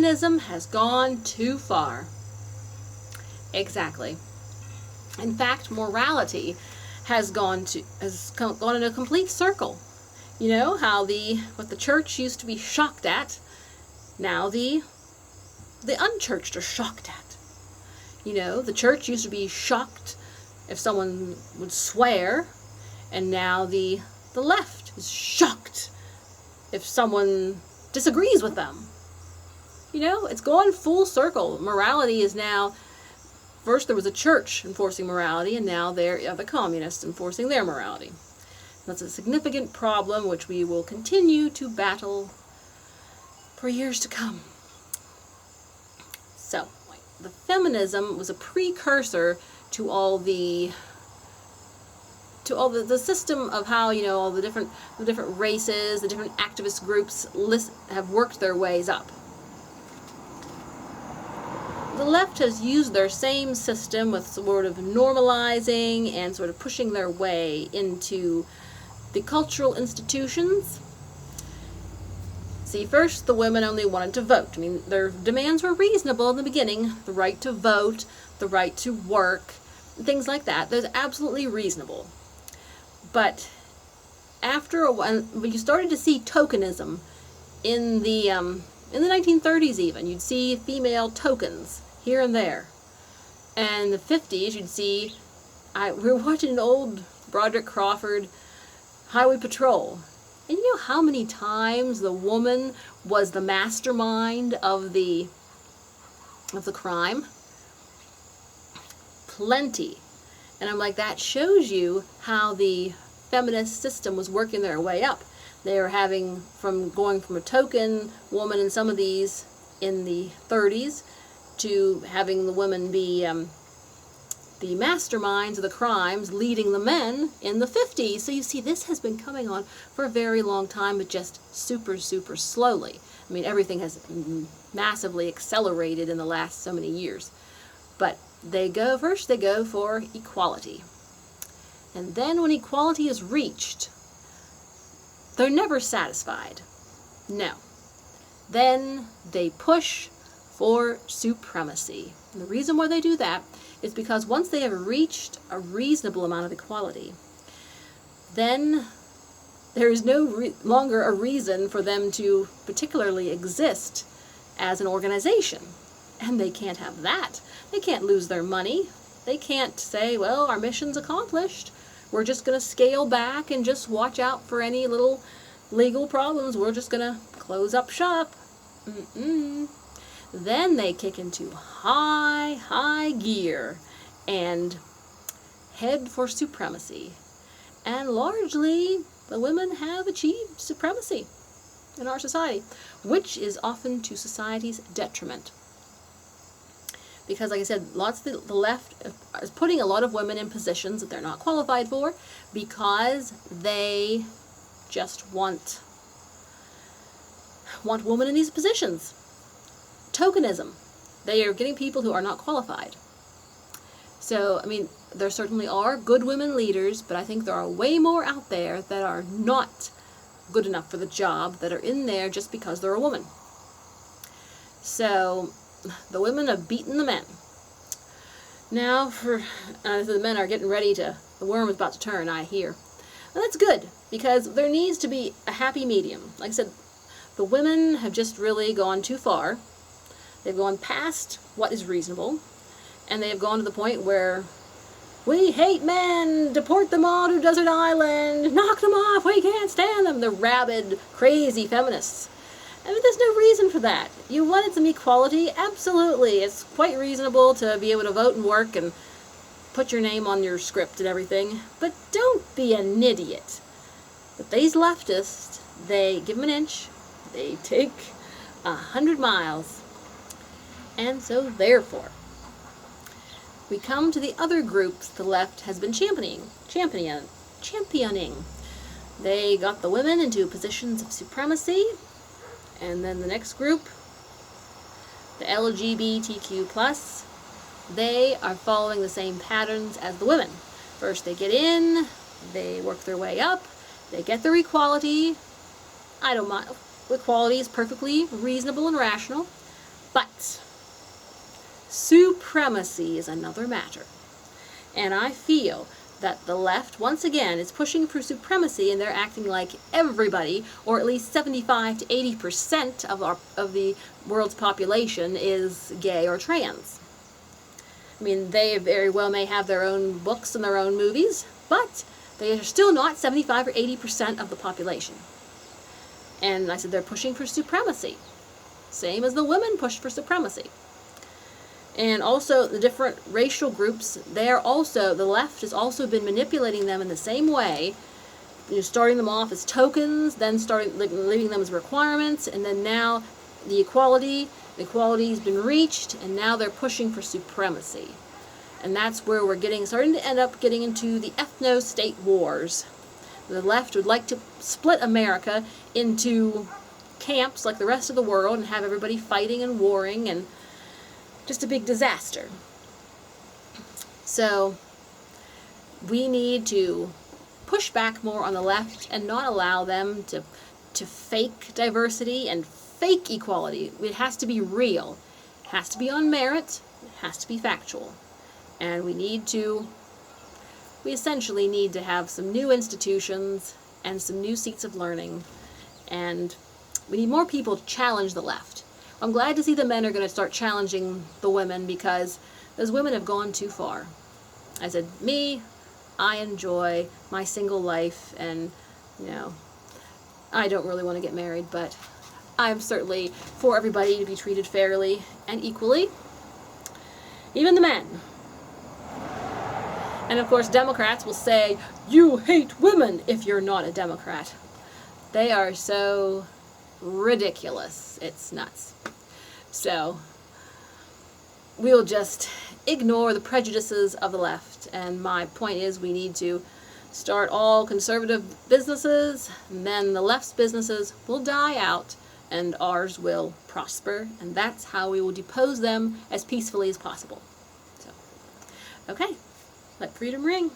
feminism has gone too far. Exactly. In fact, morality has gone in a complete circle. You know how what the church used to be shocked at, now the unchurched are shocked at. You know, the church used to be shocked if someone would swear, and now the left is shocked if someone disagrees with them. You know, it's gone full circle. Morality is now, first there was a church enforcing morality, and now there are the communists enforcing their morality. That's a significant problem which we will continue to battle for years to come. So, the feminism was a precursor to all the system of how, you know, all the different races, the different activist groups have worked their ways up. The left has used their same system with sort of normalizing and sort of pushing their way into the cultural institutions. See, first the women only wanted to vote. I mean, their demands were reasonable in the beginning. The right to vote, the right to work, things like that. Those absolutely reasonable. But after a while, when you started to see tokenism in the 1930s even, you'd see female tokens here and there. And in the 50s, you'd see, we were watching an old Broderick Crawford Highway Patrol. And you know how many times the woman was the mastermind of the crime? Plenty. And I'm like, that shows you how the feminist system was working their way up. They were going from a token woman in some of these in the 30s to having the women be the masterminds of the crimes, leading the men in the 50s. So you see, this has been coming on for a very long time, but just super, super slowly. I mean, everything has massively accelerated in the last so many years. But first they go for equality. And then when equality is reached, they're never satisfied. No. Then they push for supremacy. And the reason why they do that is because once they have reached a reasonable amount of equality, then there is no longer a reason for them to particularly exist as an organization. And they can't have that. They can't lose their money. They can't say, well, our mission's accomplished. We're just going to scale back and just watch out for any little legal problems. We're just going to close up shop. Then they kick into high gear and head for supremacy. And largely, the women have achieved supremacy in our society, which is often to society's detriment. Because, like I said, lots of the left is putting a lot of women in positions that they're not qualified for because they just want women in these positions. Tokenism. They are getting people who are not qualified. So, I mean, there certainly are good women leaders, but I think there are way more out there that are not good enough for the job, that are in there just because they're a woman. So, the women have beaten the men. Now, the men are getting ready the worm is about to turn, I hear. And that's good, because there needs to be a happy medium. Like I said, the women have just really gone too far. They've gone past what is reasonable, and they have gone to the point where we hate men, deport them all to a desert island, knock them off, we can't stand them. The rabid, crazy feminists. I mean, there's no reason for that. You wanted some equality? Absolutely. It's quite reasonable to be able to vote and work and put your name on your script and everything, but don't be an idiot. But these leftists, they give them an inch, they take 100 miles. And so, therefore, we come to the other groups the left has been championing. They got the women into positions of supremacy, and then the next group, the LGBTQ+, they are following the same patterns as the women. First they get in, they work their way up, they get their equality. I don't mind. Equality is perfectly reasonable and rational. But supremacy is another matter. And I feel that the left, once again, is pushing for supremacy, and they're acting like everybody, or at least 75 to 80% of the world's population is gay or trans. I mean, they very well may have their own books and their own movies, but they are still not 75 or 80% of the population. And I said they're pushing for supremacy. Same as the women pushed for supremacy. And also the different racial groups, the left has also been manipulating them in the same way, starting them off as tokens, then leaving them as requirements, and then now the equality has been reached, and now they're pushing for supremacy. And that's where we're starting to end up getting into the ethno-state wars. The left would like to split America into camps like the rest of the world and have everybody fighting and warring, and just a big disaster. So we need to push back more on the left and not allow them to fake diversity and fake equality. It has to be real. It has to be on merit. It has to be factual. And we essentially need to have some new institutions and some new seats of learning. And we need more people to challenge the left. I'm glad to see the men are going to start challenging the women, because those women have gone too far. I said, I enjoy my single life, and, I don't really want to get married, but I'm certainly for everybody to be treated fairly and equally, even the men. And of course, Democrats will say, you hate women if you're not a Democrat. They are so ridiculous. It's nuts. So we'll just ignore the prejudices of the left, and my point is we need to start all conservative businesses, and then the left's businesses will die out and ours will prosper, and that's how we will depose them as peacefully as possible. So, okay, let freedom ring.